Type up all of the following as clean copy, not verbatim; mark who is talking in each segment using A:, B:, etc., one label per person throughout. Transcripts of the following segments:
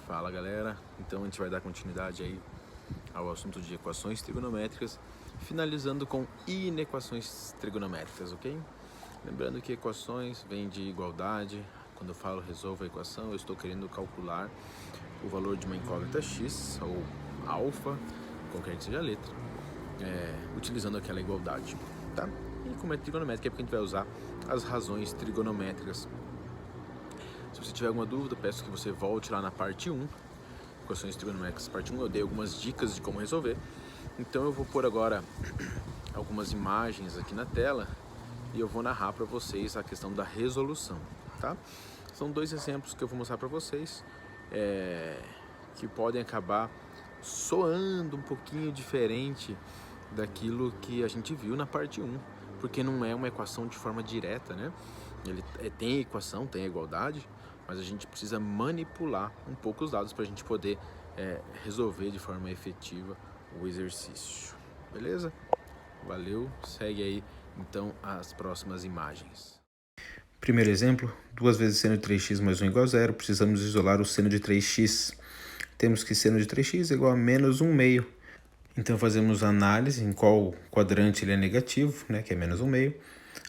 A: Fala galera, então a gente vai dar continuidade aí ao assunto de equações trigonométricas, finalizando com inequações trigonométricas, ok? Lembrando que equações vêm de igualdade. Quando eu falo resolva a equação, eu estou querendo calcular o valor de uma incógnita x ou alfa, qualquer que seja a letra, utilizando aquela igualdade, tá? E como é trigonométrica é porque a gente vai usar as razões trigonométricas. Se você tiver alguma dúvida, peço que você volte lá na parte 1, equações trigonométricas parte 1, eu dei algumas dicas de como resolver. Então eu vou pôr agora algumas imagens aqui na tela e eu vou narrar para vocês a questão da resolução, tá? São dois exemplos que eu vou mostrar para vocês, que podem acabar soando um pouquinho diferente daquilo que a gente viu na parte 1, porque não é uma equação de forma direta, né? Ele tem equação, tem igualdade, mas a gente precisa manipular um pouco os dados para a gente poder resolver de forma efetiva o exercício. Beleza? Valeu, segue aí então as próximas imagens.
B: Primeiro exemplo, 2 vezes seno de 3x mais 1 igual a 0, precisamos isolar o seno de 3x. Temos que seno de 3x é igual a menos 1 meio. Então fazemos análise em qual quadrante ele é negativo, né, que é menos 1 meio.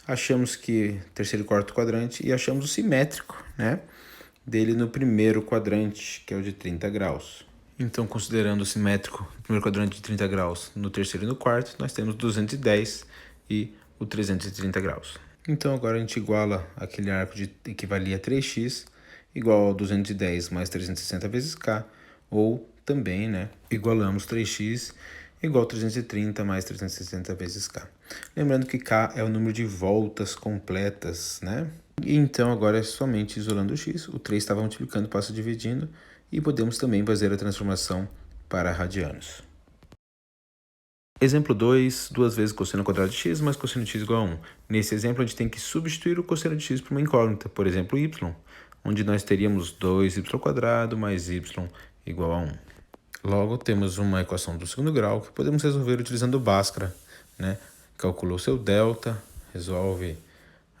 B: Achamos que terceiro e quarto quadrante e achamos o simétrico, né, dele no primeiro quadrante, que é o de 30 graus. Então, considerando o simétrico no primeiro quadrante de 30 graus, no terceiro e no quarto, nós temos 210 e o 330 graus. Então, agora a gente iguala aquele arco que valia 3x, igual a 210 mais 360 vezes k, ou também, né, igualamos 3x igual a 330 mais 360 vezes k. Lembrando que k é o número de voltas completas, né? E então agora é somente isolando o x, o 3 estava multiplicando, passa dividindo, e podemos também fazer a transformação para radianos. Exemplo 2, 2 vezes cosseno quadrado de x mais cosseno de x igual a 1. Nesse exemplo, a gente tem que substituir o cosseno de x por uma incógnita, por exemplo, y, onde nós teríamos 2y² mais y igual a 1. Logo, temos uma equação do segundo grau que podemos resolver utilizando o Bhaskara, né? Calcula o seu delta, resolve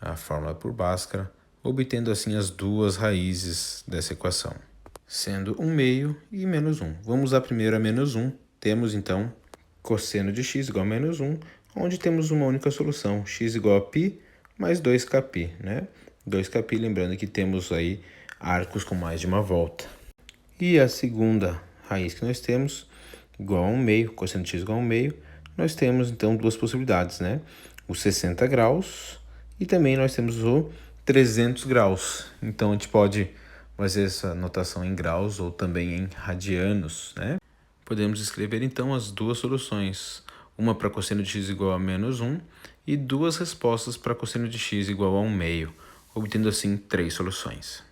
B: a fórmula por Bhaskara, obtendo assim as duas raízes dessa equação, sendo 1 meio e menos 1. Vamos usar primeiro a menos 1. Temos então cosseno de x igual a menos 1, onde temos uma única solução, x igual a π mais 2kπ, né? 2kπ, lembrando que temos aí arcos com mais de uma volta. E a segunda raiz que nós temos, igual a 1 meio, cosseno de x igual a 1 meio, nós temos então duas possibilidades, né? O 60 graus e também nós temos o 300 graus. Então a gente pode fazer essa notação em graus ou também em radianos, né? Podemos escrever então as duas soluções, uma para cosseno de x igual a menos 1 e duas respostas para cosseno de x igual a 1 meio, obtendo assim 3 soluções.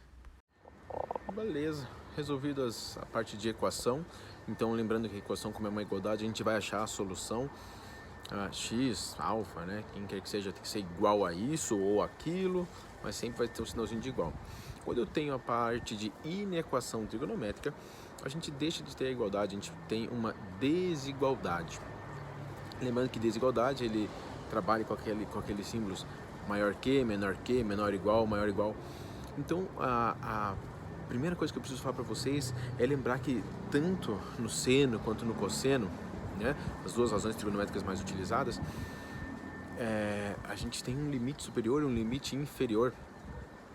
A: Beleza, resolvido a parte de equação. Então lembrando que a equação, como é uma igualdade, a gente vai achar a solução x, alfa, né? Quem quer que seja, tem que ser igual a isso ou aquilo, mas sempre vai ter um sinalzinho de igual. Quando eu tenho a parte de inequação trigonométrica, a gente deixa de ter a igualdade, a gente tem uma desigualdade. Lembrando que desigualdade, ele trabalha com aqueles símbolos maior que, menor igual, maior igual. Então, a primeira coisa que eu preciso falar para vocês é lembrar que tanto no seno quanto no cosseno, né, as duas razões trigonométricas mais utilizadas, a gente tem um limite superior e um limite inferior.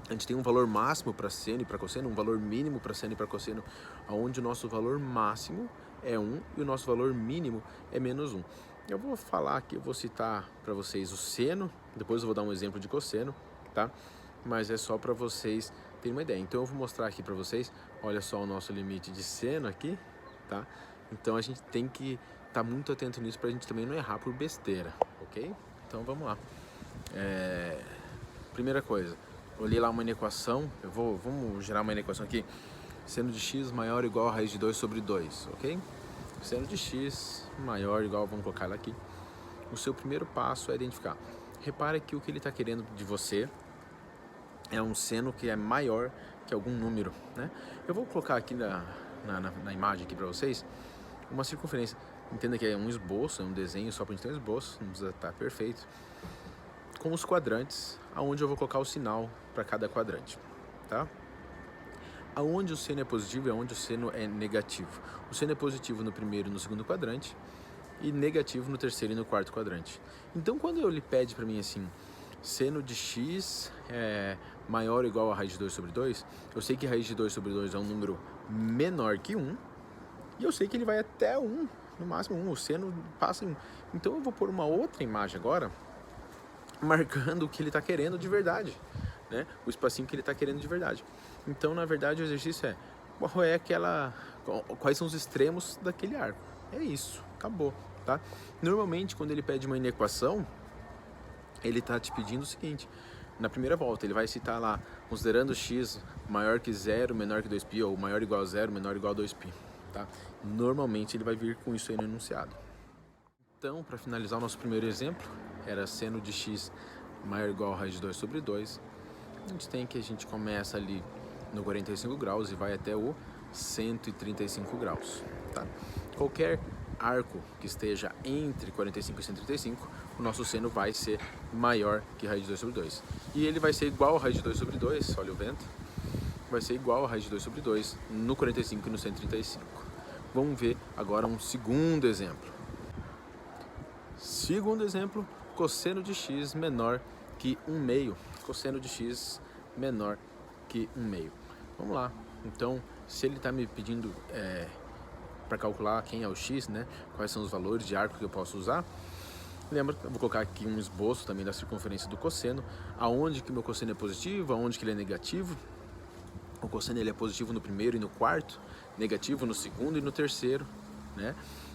A: A gente tem um valor máximo para seno e para cosseno, um valor mínimo para seno e para cosseno, onde o nosso valor máximo é 1 e o nosso valor mínimo é menos 1. Eu vou falar aqui, eu vou citar para vocês o seno, depois eu vou dar um exemplo de cosseno, tá? Mas é só para vocês terem uma ideia. Então eu vou mostrar aqui para vocês, olha só o nosso limite de seno aqui, tá? Então a gente tem que estar muito atento nisso para a gente também não errar por besteira, ok? Então vamos lá. Primeira coisa, olhei lá uma inequação, vamos gerar uma inequação aqui. Seno de x maior ou igual a raiz de 2 sobre 2, ok? Seno de x maior ou igual, vamos colocar ela aqui. O seu primeiro passo é identificar. Repare que o que ele está querendo de você é um seno que é maior que algum número, né? Eu vou colocar aqui na imagem aqui para vocês uma circunferência. Entenda que é um esboço, é um desenho só para a gente ter um esboço, não precisa estar perfeito. Com os quadrantes, aonde eu vou colocar o sinal para cada quadrante, tá? aonde o seno é positivo e aonde o seno é negativo. O seno é positivo no primeiro e no segundo quadrante e negativo no terceiro e no quarto quadrante. Então, quando ele pede para mim assim, seno de x é maior ou igual a raiz de 2 sobre 2, eu sei que raiz de 2 sobre 2 é um número menor que 1, e eu sei que ele vai até 1, no máximo 1, o seno passa em... Então eu vou pôr uma outra imagem agora, marcando o que ele está querendo de verdade, né? O espacinho que ele está querendo de verdade. Então, na verdade, o exercício é quais são os extremos daquele arco. É isso, acabou, tá? Normalmente, quando ele pede uma inequação, ele está te pedindo o seguinte: na primeira volta, ele vai citar lá, considerando x maior que 0, menor que 2π, ou maior ou igual a 0, menor ou igual a 2π, tá? Normalmente, ele vai vir com isso aí no enunciado. Então, para finalizar o nosso primeiro exemplo, era seno de x maior ou igual a raiz de 2 sobre 2. A gente começa ali no 45 graus e vai até o 135 graus, tá? Qualquer arco que esteja entre 45 e 135, o nosso seno vai ser maior que raiz de 2 sobre 2. E ele vai ser igual a raiz de 2 sobre 2, olha o vento, vai ser igual a raiz de 2 sobre 2 no 45 e no 135. Vamos ver agora um segundo exemplo. Segundo exemplo, cosseno de x menor que 1/2. Cosseno de x menor que 1/2. Vamos lá. Então, se ele está me pedindo para calcular quem é o x, né? Quais são os valores de arco que eu posso usar? Lembra, eu vou colocar aqui um esboço também da circunferência do cosseno, aonde que meu cosseno é positivo, aonde que ele é negativo. O cosseno ele é positivo no primeiro e no quarto, negativo no segundo e no terceiro, né?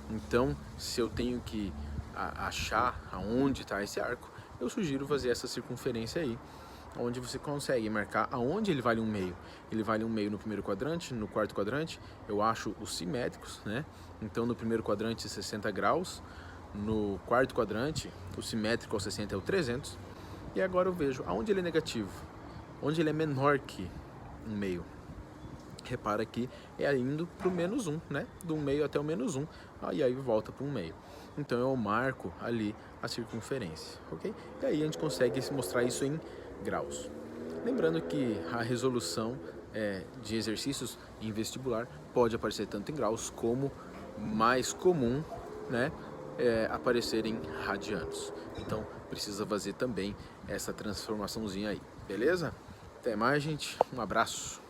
A: Então, se eu tenho que achar aonde está esse arco, eu sugiro fazer essa circunferência aí, onde você consegue marcar aonde ele vale 1/2. Ele vale 1/2 no primeiro quadrante, no quarto quadrante, eu acho os simétricos, né? Então, no primeiro quadrante, 60 graus, no quarto quadrante, o simétrico ao 60 é o 300, e agora eu vejo aonde ele é negativo, onde ele é menor que 1/2. Repara que é indo para o -1, né? Do 1/2 até o -1, e aí volta para o 1/2. Então eu marco ali a circunferência, ok? E aí a gente consegue mostrar isso em graus. Lembrando que a resolução de exercícios em vestibular pode aparecer tanto em graus como mais comum, né? Aparecer em radianos. Então precisa fazer também essa transformaçãozinha aí, beleza? Até mais, gente. Um abraço.